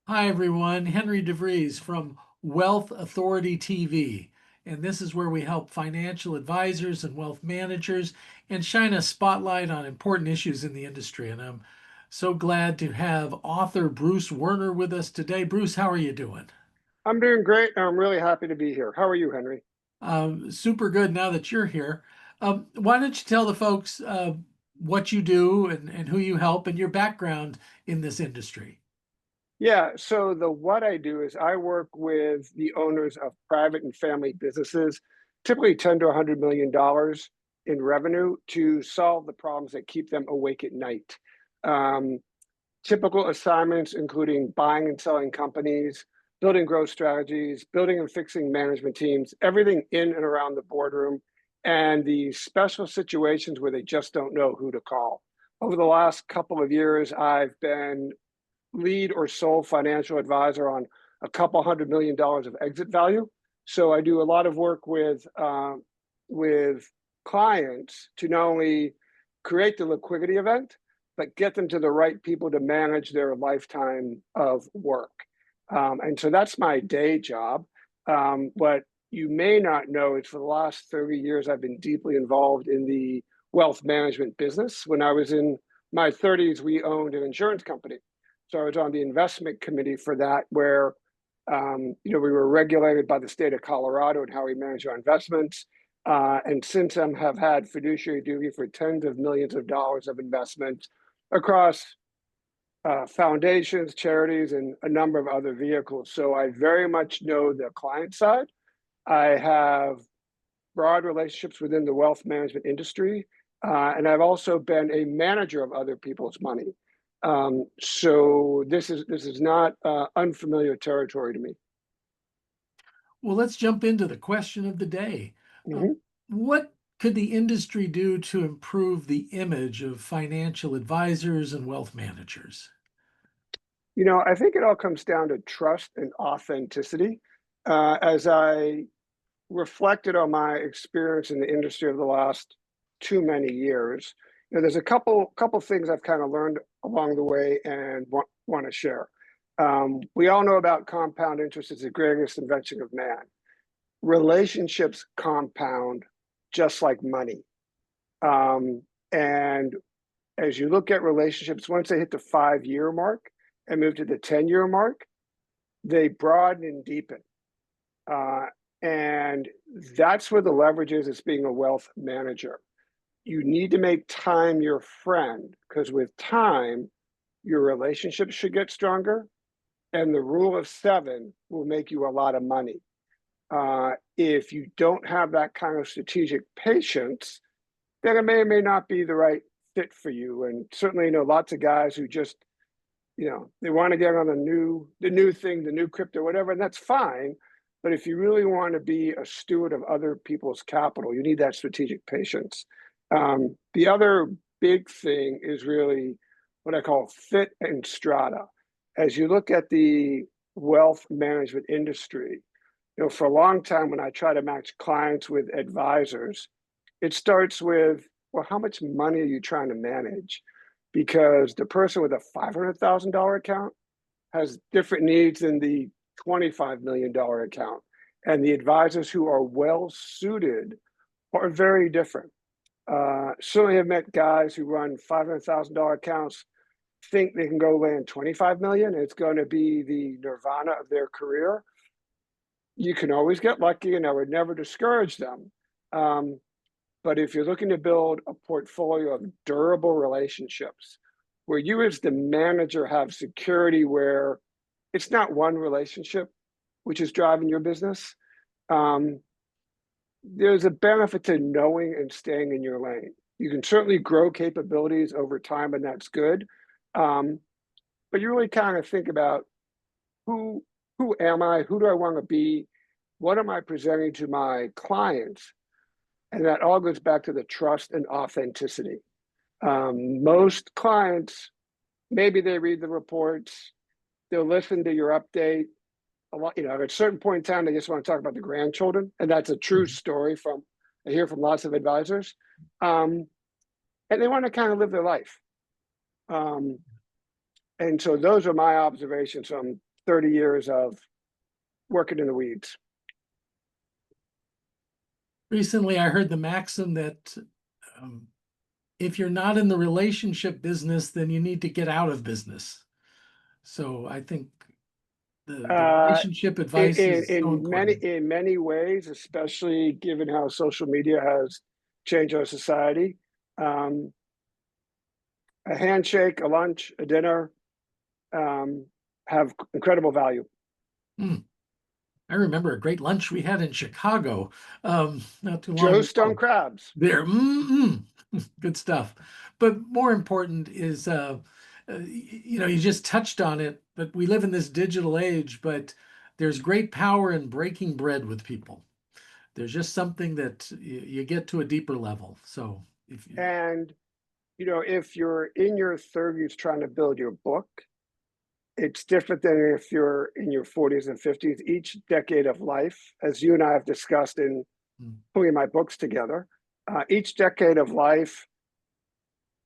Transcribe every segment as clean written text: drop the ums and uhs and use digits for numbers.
Hi, everyone. Henry DeVries from Wealth Authority TV. And this is where we help financial advisors and wealth managers and shine a spotlight on important issues in the industry. And I'm so glad to have author Bruce Werner with us today. Bruce, how are you doing? I'm doing great, and I'm really happy to be here. How are you, Henry? Super good now that you're here. Why don't you tell the folks what you do and who you help and your background in this industry? Yeah, so the what I do is I work with the owners of private and family businesses, typically 10 to $100 million in revenue, to solve the problems that keep them awake at night. Um, Typical assignments including buying and selling companies, building growth strategies, building and fixing management teams, everything in and around the boardroom, and the special situations where they just don't know who to call. Over the last couple of years, I've been lead or sole financial advisor on a couple $100 million of exit value. So I do a lot of work with clients to not only create the liquidity event, but get them to the right people to manage their lifetime of work. And so that's my day job. What you may not know is for the last 30 years, I've been deeply involved in the wealth management business. When I was in my 30s, we owned an insurance company. So I was on the investment committee for that, where we were regulated by the state of Colorado and how we manage our investments. And since then, have had fiduciary duty for tens of millions of dollars of investments across foundations, charities, and a number of other vehicles. So I very much know the client side. I have broad relationships within the wealth management industry, and I've also been a manager of other people's money. So this is not unfamiliar territory to me. Well, let's jump into the question of the day. Mhm. What could the industry do to improve the image of financial advisors and wealth managers? I think it all comes down to trust and authenticity. As I reflected on my experience in the industry over the last too many years, there's a couple things I've kind of learned along the way and want to share. We all know about compound interest as the greatest invention of man. Relationships compound just like money. And as you look at relationships, once they hit the 5 year mark and move to the 10 year mark, they broaden and deepen. Uh, and that's where the leverage is as being a wealth manager. You need to make time your friend, because with time, your relationships should get stronger. And the rule of seven will make you a lot of money. If you don't have that kind of strategic patience, then it may or may not be the right fit for you. And certainly, lots of guys who just, they want to get on the new thing, the new crypto, whatever, and that's fine. But if you really want to be a steward of other people's capital, you need that strategic patience. The other big thing is really what I call fit and strata. As you look at the wealth management industry, for a long time when I try to match clients with advisors, it starts with, well, how much money are you trying to manage? Because the person with a $500,000 account has different needs than the $25 million account. And the advisors who are well suited are very different. Certainly have met guys who run $500,000 accounts, think they can go land 25 million. It's going to be the nirvana of their career. You can always get lucky, and I would never discourage them. Um, but if you're looking to build a portfolio of durable relationships where you as the manager have security, where it's not one relationship which is driving your business, um, there's a benefit to knowing and staying in your lane. You can certainly grow capabilities over time, and that's good. Um, but you really kind of think about who who am I? Who do I want to be? What am I presenting to my clients? And that all goes back to the trust and authenticity. Most clients, maybe they read the reports, they'll listen to your update. A lot, at a certain point in time, they just want to talk about the grandchildren, and that's a true story from I hear from lots of advisors. Um, and they want to kind of live their life. Um, and so those are my observations from 30 years of working in the weeds. Recently, I heard the maxim that if you're not in the relationship business, then you need to get out of business. So I think the relationship advice is so important. In many ways, especially given how social media has changed our society, um, a handshake, a lunch, a dinner have incredible value. Mm. I remember a great lunch we had in Chicago not too long Joe's Stone ago. Crabs. There, good stuff. But more important is, you just touched on it, but we live in this digital age, but there's great power in breaking bread with people. There's just something that you get to a deeper level. So if you, And, if you're in your 30s trying to build your book, it's different than if you're in your 40s and 50s. Each decade of life, as you and I have discussed in mm, putting my books together, each decade of life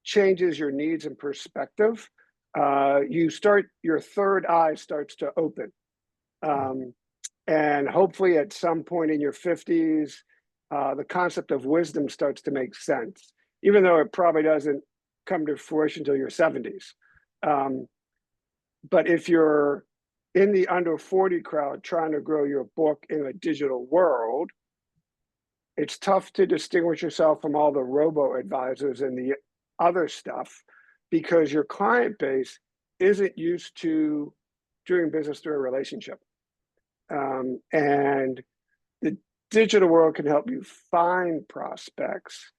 changes your needs and perspective. Your third eye starts to open. Um, and hopefully at some point in your 50s, the concept of wisdom starts to make sense, even though it probably doesn't come to fruition until your 70s. But if you're in the under 40 crowd trying to grow your book in a digital world, it's tough to distinguish yourself from all the robo advisors and the other stuff because your client base isn't used to doing business through a relationship. And the digital world can help you find prospects,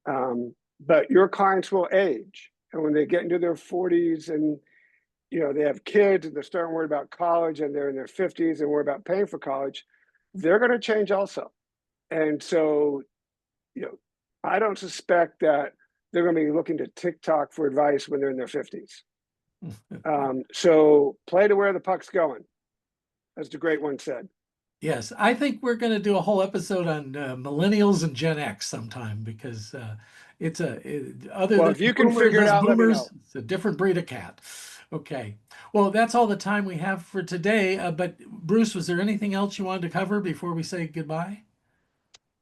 but your clients will age. And when they get into their 40s and they have kids and they're starting to worry about college and they're in their 50s and worry about paying for college, they're going to change also. And so, I don't suspect that they're going to be looking to TikTok for advice when they're in their 50s. So play to where the puck's going, as the great one said. yes, I think we're going to do a whole episode on millennials and Gen X sometime because other Well, than if you can boomers, figure it us out, let me boomers, know. it's a different breed of cat. Okay. Well, that's all the time we have for today. But Bruce, was there anything else you wanted to cover before we say goodbye?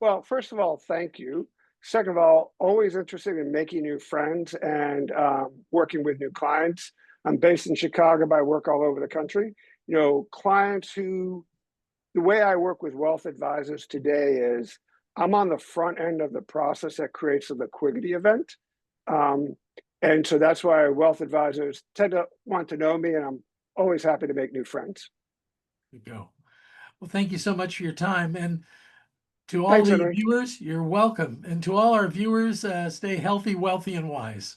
Well, first of all, thank you. Second of all, always interested in making new friends and working with new clients. I'm based in Chicago, but I work all over the country. Clients who the way I work with wealth advisors today is I'm on the front end of the process that creates a liquidity event. Um, and so that's why wealth advisors tend to want to know me, and I'm always happy to make new friends. There you go. Well, thank you so much for your time. And to all Thanks, the Henry. viewers, you're welcome. And to all our viewers, stay healthy, wealthy, and wise.